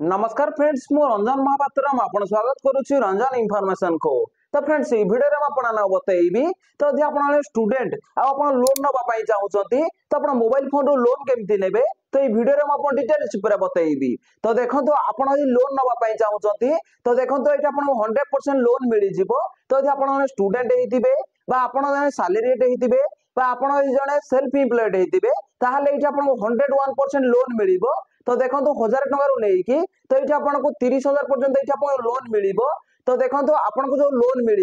नमस्कार फ्रेंड्स मु रंजन महापात्र आपन स्वागत करुच्ची रंजन इनफॉरमेशन को। तो फ्रेंड्स ये वीडियो रे आपण ना बतेइबी तो यदि आपण स्टूडेंट आपण लोन नबा पई चाहुचंती तो आपण मोबाइल फोन रो लोन केमती नेबे तो ये वीडियो रे आपण डिटेल्स पूरा बतेइबी। तो देखंतु आपण यदि लोन नबा पई चाहुचंती तो देखंतु एटा आपण 100% लोन मिली जिवो। तो यदि आपण स्टूडेंट हेतिबे बा आपण जने सैलरीड हेतिबे बा आपण जने सेल्फ एम्प्लॉयड हेतिबे ताहाले एटा आपण 101% लोन मिलिबो। तो देखो 1000 टकर नहीं तो ये आपको 30,000 पर्यंत ये लोन मिल तो देखो आपको जो लोन मिल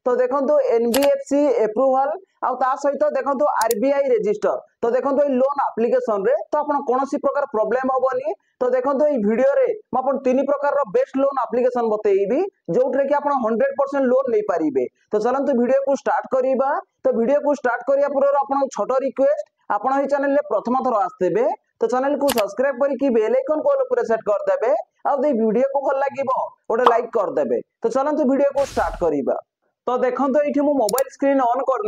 तो देखो एनबीएफसी एप्रुवाल सहित देखो आरबीआई रजिस्टर तो देखो ये लोन एप्लिकेशन रे तो आप कौन प्रकार प्रोब्लेम हेनी। तो देखो ये वीडियो रे मुझे 3 प्रकार बेस्ट लोन एप्लिकेशन बतेइबी जो कि आप 100% लोन नहीं पारे। तो चलते वीडियो को स्टार्ट करवा। तो वीडियो को स्टार्ट करने पूर्व आप छोट रिक्वेस्ट आपण ये चैनल प्रथम थर आसते तो चैनल को सब्सक्राइब करके बेल आइकन को पूरा सेट कर देबे और वीडियो को भल लागिबो गोटे लाइक कर देबे। तो चलते वीडियो को स्टार्ट करवा। तो देखो ये मोबाइल स्क्रीन ऑन कर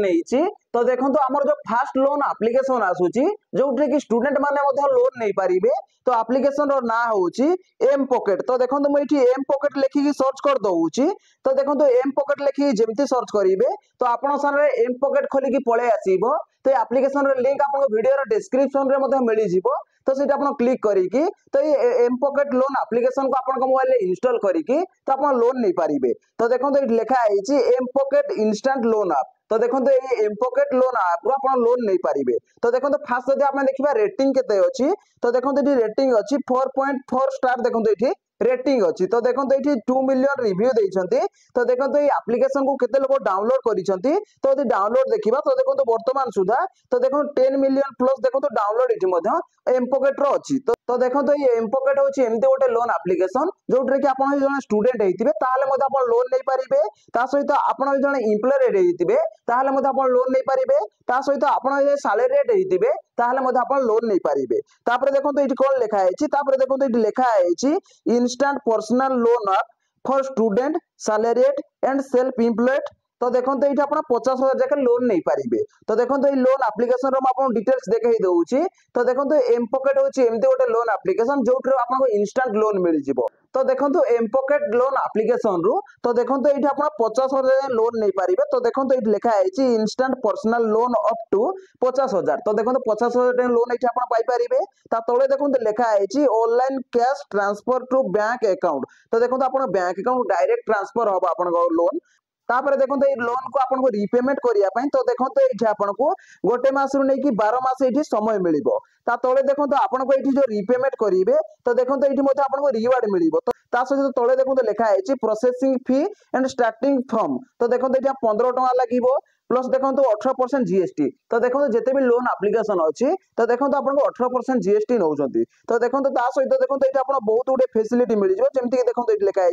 तो देखो आमर जो फास्ट लोन एप्लिकेशन आसूची जो कि स्टूडेंट माने लोन नहीं पारे। तो एप्लिकेशन रो ना होची एम पॉकेट। तो देखो मुझे एम पॉकेट लिखिकी सर्च कर दउची। तो देखो एम पॉकेट लिखिकी जेमती सर्च करेंगे तो आपण सामने एम पॉकेट खोलिकी पळे आसीबो। तो एप्लिकेशन लिंक आपको वीडियो डिस्क्रिप्शन रे मिल जिवो। तो सीटा आपण क्लिक करिकी तो ये एम पॉकेट लोन एप्लिकेशन को आपन मोबाइल रे इंस्टॉल करिकी तो आपण लोन नहीं पारिबे। तो देखो ये लिखा है M pocket instant loan app. तो देखो ये एम पॉकेट लोन ऐप आप लोन नहीं पारिबे। तो देखो फास्ट जब आप देखा रेटिंग केते अछि तो देखो ये रेटिंग अछि 4.4 स्टार। देखो ये रेटिंग अच्छी। तो देखो ये 2 मिलियन रिव्यू देइछंती। तो देखो ये एप्लिकेशन को केते लोग डाउनलोड करिसंती। तो यदि डाउनलोड देखिबा तो देखो वर्तमान सुधा तो देखो 10 मिलियन प्लस देखो डाउनलोड इठी मध्य एम पॉकेट रो अछि। तो देखो ये एम पॉकेट होछि एमते गोटे लोन एप्लिकेशन जोट्रे कि आपण जने स्टूडेंट हेतिबे ताहाले मते आपण लोन नै पारिबे। ता सहित आपण जने एम्प्लॉयड हेतिबे ताहाले मते आपण लोन नै पारिबे। ता सहित आपण जे सैलरीड हेतिबे ताहाले मते आपण लोन नै पारिबे। तापर देखो एठी कोन लेखा आइछि तापर देखो एठी लेखा आइछि instant personal loan app for student salaried and self employed. तो देखो ये 50,000 जाके लोन नहीं पारिबे। तो देखो ये लोन एप्लिकेशन रो आपन डिटेल्स देखै दउची। तो देखो एम पॉकेट होची एमते गोटे लोन एप्लिकेशन जोट्रे आपन इंस्टेंट लोन मिल जिवो। तो देखो एम पॉकेट लोन एप्लिकेशन रु तो देखो ये आप 50,000 लोन नहीं पारिबे। तो देखो ये लिखा है instant personal loan up to 50,000। तो देखो 50,000 लोन ये आप पाई पारिबे। ता तळे देखो लिखा है online cash transfer to bank account. तो देखो आप बैंक अकाउंट डायरेक्ट ट्रांसफर हम आप लोन। तापर देखो ये लोन को आपको रिपेमेंट करने तो देखो ये आपको गोटे मास रु नहीं 12 मास ये समय मिलिबो। ता तळे देखो आपको ये जो रिपेमेंट करेंगे तो देखो ये आपको रिवार्ड मिलिबो। तो ता सहित तळे देखो लिखा है processing fee and starting from. तो देखो ये 15 टका लागिबो प्लस देखो 18% जीएसटी। तो देखो जिते भी लोन एप्लिकेशन अच्छी तो देखो आपको 18% जीएसटी नौकरी। तो देखो सहित देखो ये बहुत गुटे फैसिलिटी मिल जाए जमीक देखो ये लिखा है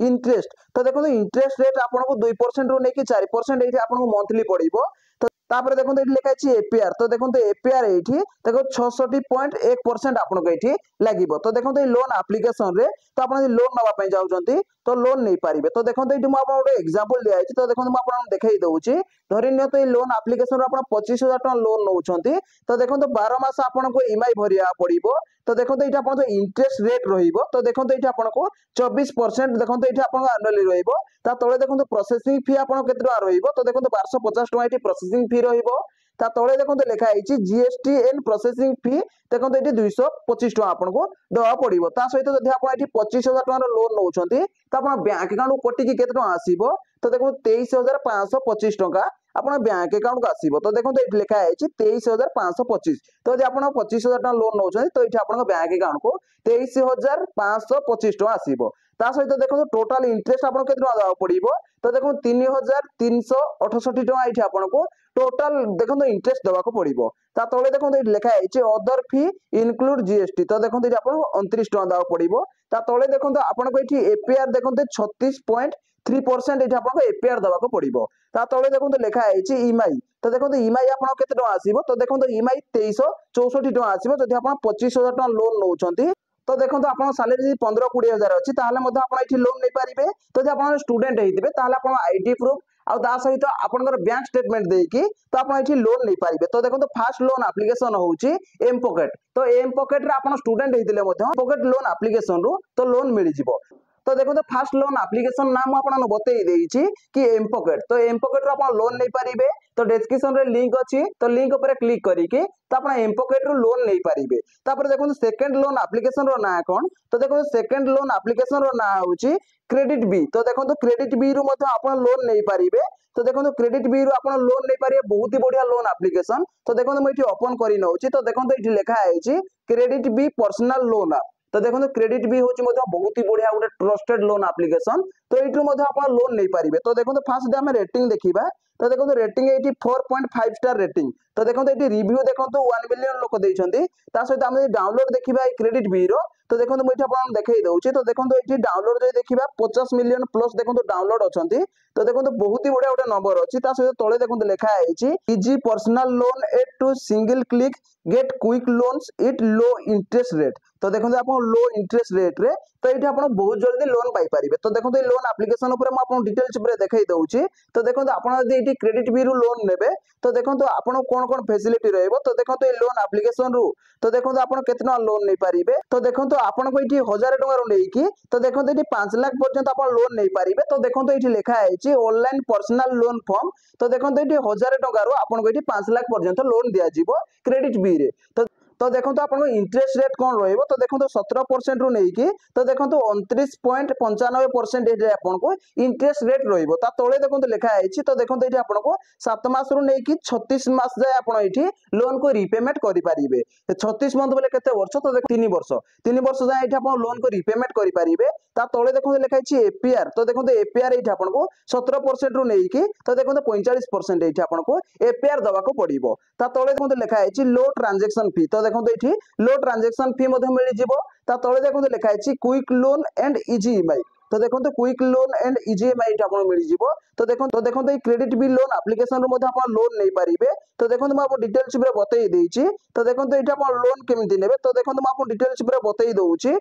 इंटरेस्ट। तो देखो इंटरेस्ट रेट आपको 2% रु नहीं 4% ये आपको मंथली पड़ो। तो तापर देखो ये लिखा है एपीआर। तो देखो एपीआर ये देखो 66.1% आपको ये लगे। तो देखो ये लोन एप्लिकेशन रे तो आप लोन नापी जाऊँगी तो लोन नहीं पारे। तो देखो ये गोटे एग्जांपल दिखाई। तो देखो मुझे देखई दूसरी धरी नि तो ये लोन एप्लिकेशन आप 25,000 टका लोन नौकरी। तो देखो 12 मास आपको ईएमआई भरिया पड़ो। तो देखो ये आप इंटरेस्ट रेट रहिबो। तो देखो ये आपको 24% देखो ये आपको एनुअली रहिबो। ता तळे देखो प्रोसेसिंग फी आपको केते टका रहिबो। तो देखो 1250 टका ये प्रोसेसिंग फी रहिबो। ता तळे देखो लिखा है जीएसटी एंड प्रोसेसिंग फी देखो ये 225 टका आपको दवा पड़ो। ता सहित जब आप 25,000 टका लोन नौकरी तो आप बैंक अकाउंट कटिकी केते टका आसीबो। तो देखो 23,525 टका अपना बैंक अकाउंट को आसीबो। तो देखो ये लिखा है 23,525। तो यदि आप 25,000 टका लोन नौकरी तो ये आप बैंक अकाउंट को 23,525 टका आसीबो। ता सहित देखो टोटल इंटरेस्ट आपको केते टका दवा पड़ो। तो देखो 3,368 टका ये आपको टोटल देखो इंटरेस्ट देवा पड़ो। ता तळे देखो ये लिखा है अदर फी इनक्लूड जीएसटी। तो देखो ये आपको 29 टका देवा पड़ो। ता तळे देखो आपको ये एपीआर देखो 36.3% ये आपको एपीआर देवा पड़ो। ता तळे देखो लिखा है ईएमआई। तो देखो ईएमआई आपको केते टका आसीबो। तो देखो ईएमआई 2364 टका आसीबो जदि आप 25,000 टका लोन नौकरी। तो देखो आप सैलरी 15-20 हजार अच्छी लोन नहीं पारे। तो जब आप स्टूडेंट होते आईडी प्रूफ आ ता सहित आपनकर बैंक स्टेटमेंट देकी तो आपण एठी लोन नै पारिबे। तो देखो फास्ट लोन एप्लिकेशन होउची एम पॉकेट। तो एम पॉकेट रे आपण स्टूडेंट हेतिले मध्य पॉकेट लोन एप्लिकेशन रु तो लोन मिली जिवो। तो देखो फास्ट लोन एप्लिकेशन नाम आपन बतई देइची कि एम पॉकेट। तो एम पॉकेट रो आपण लोन नै पारिबे। तो डिस्क्रिप्शन रे लिंक अछि तो लिंक ऊपर क्लिक करिके तो आपण एम पॉकेट रो लोन नै पारिबे। तापर देखो सेकंड लोन एप्लिकेशन रो ना कोन। तो देखो सेकंड लोन एप्लिकेशन रो ना होउची क्रेडिट बी। तो देखो क्रेडिट बी रु मध्य आपण लोन नै पारिबे। तो देखो क्रेडिट बी रु आपण लोन नै पारिबे बहुत ही बढ़िया लोन एप्लिकेशन। तो देखो मैं इठी ओपन करि नउची। तो देखो इठी लिखा आइची क्रेडिट बी पर्सनल लोन। तो देखो क्रेडिट बी होची मध्य बहुत ही बढ़िया गोटे ट्रस्टेड लोन एप्लिकेशन। तो एठु मध्य आपण लोन नै पारिबे। तो देखो फास्ट हम रेटिंग देखिबा। तो देखो रेटिंग एठी 4.5 स्टार रेटिंग। तो देखो एठी रिव्यू देखो 1 मिलियन लोक देइछंती। ता सहित हम डाउनलोड देखिबा ए क्रेडिट बी रो। तो देखो मैं इठी आपण देखाई दउची। तो देखो एठी डाउनलोड जे देखिबा 50 मिलियन प्लस देखो डाउनलोड अछंती। तो देखो बहुत ही बढ़िया गोटे नंबर अछि। ता सहित तळे देखो लिखा आइची easy personal loan at to single click get quick loans it low interest rate. तो देखो आप लो इंटरेस्ट रेट रे तो ये आप बहुत जल्दी लोन पाई पारिबे। तो देखो ये लोन एप्लिकेशन ऊपर मैं डिटेल्स ऊपर देखाई दउची। तो देखो आप क्रेडिट बी रु लोन नेबे तो देखो आपन कोन कोन फैसिलिटी रहइबो। तो देखो ये लोन एप्लिकेशन रु तो देखो आपन केतना लोन नै पारिबे। तो देखो आपन को इठी 1000 टका रु नेकी तो देखो इठी 5 लाख पर्यंत आपन लोन नै पारिबे। तो देखो इठी लिखा आइची ऑनलाइन पर्सनल लोन फॉर्म। तो देखो इठी 1000 टका रु आपन को इठी 5 लाख पर्यंत लोन दिया जिवो क्रेडिट बी रे। तो देखो आपन इंटरेस्ट रेट कौन रहिबो। तो देखो 17% रु नेकी तो देखो 29.95% एजे आपन को इंटरेस्ट रेट रहिबो। ता तळे देखो लिखा आइची। तो देखो एठी आपन को 7 मास रु नेकी 36 मास जाय आपन एठी लोन को रीपेमेंट करि पारिबे। 36 मंथ बोले केते वर्ष। तो देखो 3 वर्ष 3 वर्ष जाय एठी आपन लोन को रीपेमेंट करि पारिबे। ता तळे देखो लिखा आइची एपीआर। तो देखो एपीआर एठी आपन को 17% रु नेकी तो देखो 45% एठी आपन को एपीआर दवा को पड़िबो। ता तळे देखो लिखा आइची लो ट्रांजैक्शन फी। तो देखो एठी लो ट्रांजैक्शन फी मध्ये मिली जिवो। ता तळे देखो लिखा आइची quick loan and easy EMI. तो देखो quick loan and easy EMI एठी आपन मिली जिवो। तो देखो A credit B loan application रो मध्ये आपन लोन नै पारिबे। तो देखो मैं आपन डिटेल्स ऊपर बतई देइची। तो देखो एठी आपन लोन केमिति नेबे। तो देखो मैं आपन डिटेल्स ऊपर बतई दउची।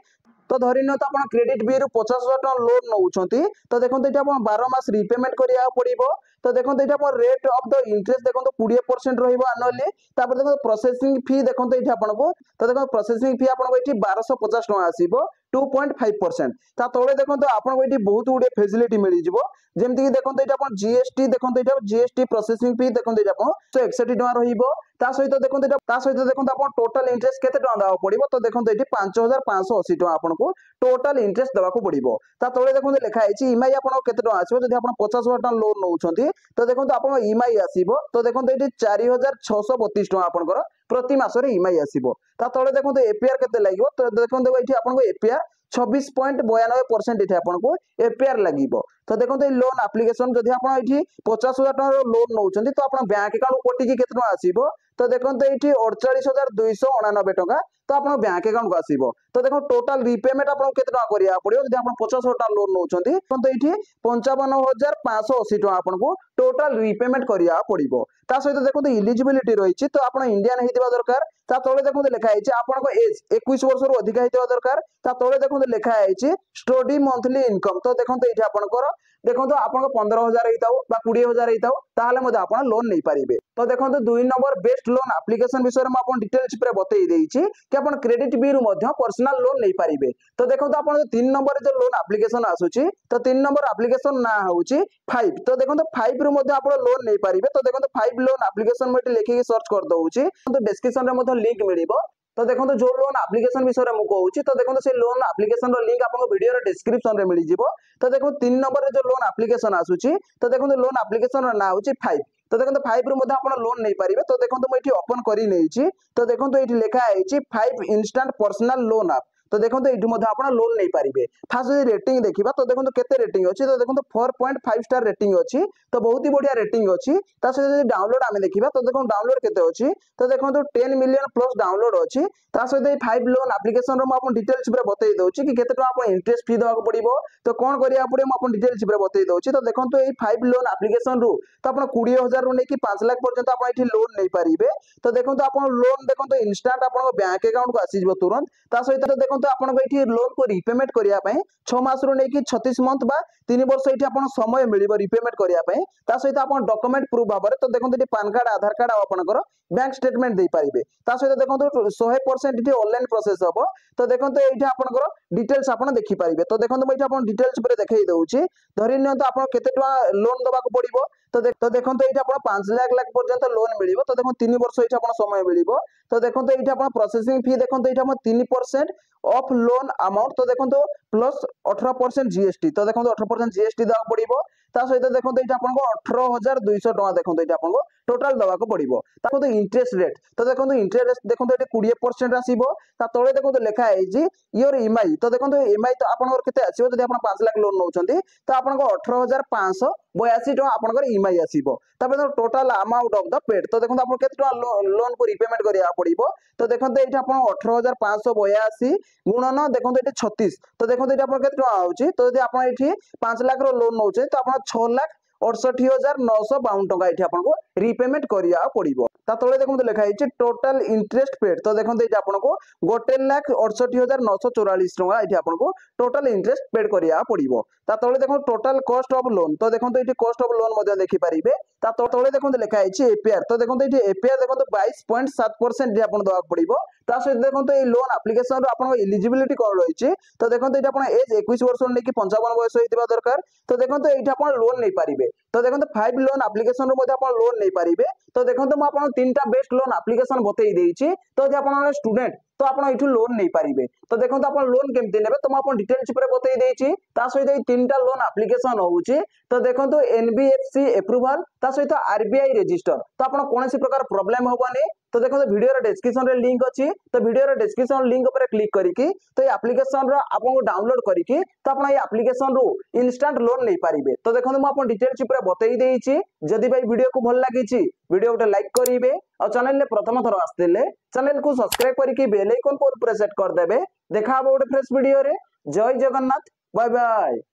तो धरि न तो आपन क्रेडिट बी रु 50,000 टका लोन नउछंती। तो देखो एठी आपन 12 मास रीपेमेंट करिया पड़िबो। तो देखो एठी आपन रेट ऑफ द इंटरेस्ट देखो 20% रहिबो एनुअली। तापर देखो प्रोसेसिंग फी देखो एठी आपन को तो देखो प्रोसेसिंग फी आपन को एठी 1250 टका आसीबो 2.5%। ता तळे देखो आपन को एठी बहुत गुडे फैसिलिटी मिली जिवो। जेमति कि देखो एठी आपन जीएसटी देखो एठी जीएसटी प्रोसेसिंग फी देखो एठी आपन 161 टका रहिबो। ता सहित देखो आपन टोटल इंटरेस्ट केते टका दाव पड़िबो। तो देखो एठी 5580 टका आपन को टोटल इंटरेस्ट दवा को पड़िबो। ता तळे देखो लिखा आइची ईएमआई आपन केते टका आसीबो। जदि आपन 50,000 टका लोन नउछंती तो देखो आपन ईएमआई आसीबो। तो देखो एठी 4632 टका आपनकर प्रति मासरे ईएमआई आसीबो। ता तळे देखो एपीआर केते लागिबो। तो देखो एठी आपन को एपीआर 26.92% एठी आपन को एपीआर लागिबो। तो देखो ए लोन एप्लिकेशन जदि आपन एठी 50,000 टका लोन नउछंती तो आपन बैंक अकाउंट कोटी की केते टका आसीबो। तो देखो एठी 48,289 टका तो आपन बैंक अकाउंट को आसीबो। तो देखो टोटल रीपेमेंट आपन केते टका करिया पड़ियो। जदि आपन 50,000 टका लोन नउछंती तो एठी 55,580 टका आपन को टोटल रीपेमेंट करिया पड़िबो। ता सहित देखो एलिजिबिलिटी रहिछि। तो आपन इंडियन हेतिबा दरकार। ता तळे देखो लिखा आइछि आपन को एज 21 वर्ष रु अधिक हेतिबा दरकार। ता तळे देखो लिखा आइछि स्टडी मंथली इनकम। तो देखो एठी आपनकर देखो आपन 15,000 हेताउ बा 20,000 हेताउ ताहाले मध्ये आपन लोन नै पारिबे। तो देखो 2 नंबर बेस्ट लोन एप्लिकेशन विषय में आपन डिटेल्स पर बतई देइछि कि आपन क्रेडिट बी रु मध्ये पर्सनल लोन नै पारिबे। तो देखो आपन 3 नंबर जो लोन एप्लिकेशन आसुछि तो 3 नंबर एप्लिकेशन ना होउछि 5। तो देखो 5 रु मध्ये आपन लोन नै पारिबे। तो देखो 5 लोन एप्लिकेशन में लेखि सर्च कर दउछि। तो डिस्क्रिप्शन रे मध्ये लिंक मिलिबो। तो देखो जो लोन एप्लिकेशन विषय में कहूँ। तो देखो से लोन एप्लिकेशन लिंक आपको वीडियो डिस्क्रिप्शन में मिल जिवो। तो देखो 3 नंबर जो लोन एप्लिकेशन आसुछि तो देखो लोन एप्लिकेशन ना होछि 5। तो देखो 5 रु मध्ये आपण लोन नै पारिबे। तो देखो मैं एठी ओपन करि नेछि। तो देखो एठी लिखा आइछि 5 इंस्टेंट पर्सनल लोन ऐप। तो देखो एठी मध्ये आपण लोन नै पारिबे। फास्ट रेटिंग देखिबा। तो देखो केते रेटिंग अछि। तो देखो 4.5 स्टार रेटिंग अछि। तो बहुत ही बढ़िया रेटिंग अछि। ता से डाउनलोड आमे देखिबा। तो देखो डाउनलोड केते अछि। तो देखो 10 मिलियन प्लस डाउनलोड अछि। ता से 5 लोन एप्लिकेशन रो म आपण डिटेल्स ऊपर बतई दउछि कि केते टका आपण इंटरेस्ट फी देबा पड़िबो। तो कोन करिया पड़े म आपण डिटेल्स ऊपर बतई दउछि। तो देखो ए 5 लोन एप्लिकेशन रु तो आपण 20,000 रु नै कि 5 लाख पर्यंत आपण एठी लोन नै पारिबे। तो देखो आपण लोन देखो इंस्टेंट आपण बैंक अकाउंट को आसी जिवो तुरंत। ता सहित देखो देखंतु आपनको एठी लोन को रिपेमेंट करिया पई 6 मास रु नेकी 36 मंथ बा 3 वर्ष एठी आपन समय मिलिबो रिपेमेंट करिया पई ता सहित आपन डॉक्यूमेंट प्रूफ भाबरे तो देखंतु एठी पैन कार्ड आधार कार्ड आ आपनकर बैंक स्टेटमेंट दे पारिबे ता सहित देखंतु 100% एठी ऑनलाइन प्रोसेस हबो तो देखंतु एठी आपनकर डिटेल्स आपन देखि पारिबे तो देखंतु एठी आपन डिटेल्स पर देखै दउची धरि नियंतु आपन केते टका लोन दबा को पड़िबो तो देखंतु एठी आपन 5 लाख पर्यंत लोन मिलिबो तो देखंतु 3 वर्ष एठी आपन समय मिलिबो तो देखंतु एठी आपन प्रोसेसिंग फी देखंतु एठी आपन 3% ऑफ लोन अमाउंट तो देखंतु प्लस 18% जीएसटी तो देखंतु 18% जीएसटी दवा पड़िबो ता सहित देखंतु एठी आपन 18200 टका देखंतु एठी आपन टोटल दवा को पड़िबो ता देखंतु इंटरेस्ट रेट तो देखंतु इंटरेस्ट देखंतु एठी 20% आसीबो ता तळे देखंतु लेखा है जी योर ईएमआई तो देखंतु ईएमआई तो आपन केते आसीबो जदि आपन 5 लाख लोन नउचंती तो आपन 18582 टका आपन ईएमआई आसीबो तापर total amount of the paid तो देखंतु आपन केते टका लोन को रिपेमेंट करिया पड़िबो तो देखंतु एठी आपन 18582 गुणन देखंतु एठी 36 तो देखंतु एठी आपन केते टका आउची तो जदि आपन एठी 5 लाख रो लोन नउचे तो आपन 6,68,952 टका एठी आपनको रिपेमेंट करिया पड़िबो ता तळे देखंतु लेखा है टोटल इंटरेस्ट पेड तो देखंतु एठी आपनको 1,68,944 टका एठी आपनको टोटल इंटरेस्ट पेड करिया पड़िबो ता तळे देखंतु टोटल कॉस्ट ऑफ लोन तो देखंतु एठी कॉस्ट ऑफ लोन मध्ये देखि पारिबे ता तळे देखंतु लेखा है एपीआर तो देखंतु एठी एपीआर देखंतु 22.7% जे आपन दवा पड़िबो ता सहित देखंतु ए लोन एप्लीकेशन रो आपन एलिजिबिलिटी कोन रहिछि तो देखंतु एठी आपन एज 21 वर्ष लेकि 55 वर्ष होइतिबा दरकार तो देखंतु एठी आपन लोन नै पारिबे तो देखंतु 5 लोन एप्लीकेशन रो मध्ये आपन लोन नै पारिबे तो देखंतु म आपन तीनटा बेस्ट लोन एप्लीकेशन बतै देइछि तो जे आपन स्टूडेंट तो आपन एठु लोन नै पारिबे तो देखंतु आपन लोन केमति नेबे तो म आपन डिटेल्स पर बतै देइछि ता सहित ए तीनटा लोन एप्लीकेशन होउछि तो देखंतु एनबीएफसी अप्रूवल ता सहित आरबीआई रजिस्टर तो आपन कोनोसी प्रकार प्रॉब्लम होबानी तो देखो वीडियो रे डिस्क्रिप्शन रे लिंक अछि तो वीडियो रे डिस्क्रिप्शन लिंक ऊपर क्लिक करिकि तो ये एप्लीकेशन रो आपन को डाउनलोड करिकि तो आपन ये एप्लीकेशन रो इंस्टेंट लोन नै पारिबे तो देखो म आपन डिटेल्स ऊपर बतै देइछि जदि भाई वीडियो को भल लागिछि वीडियो उटे लाइक करिवे और चैनल ले प्रथम थर आस्तेले चैनल को सब्सक्राइब करिकि बेल आइकन को प्रेस कर देबे देखा अब उटे फ्रेश वीडियो रे जय जगन्नाथ बाय बाय।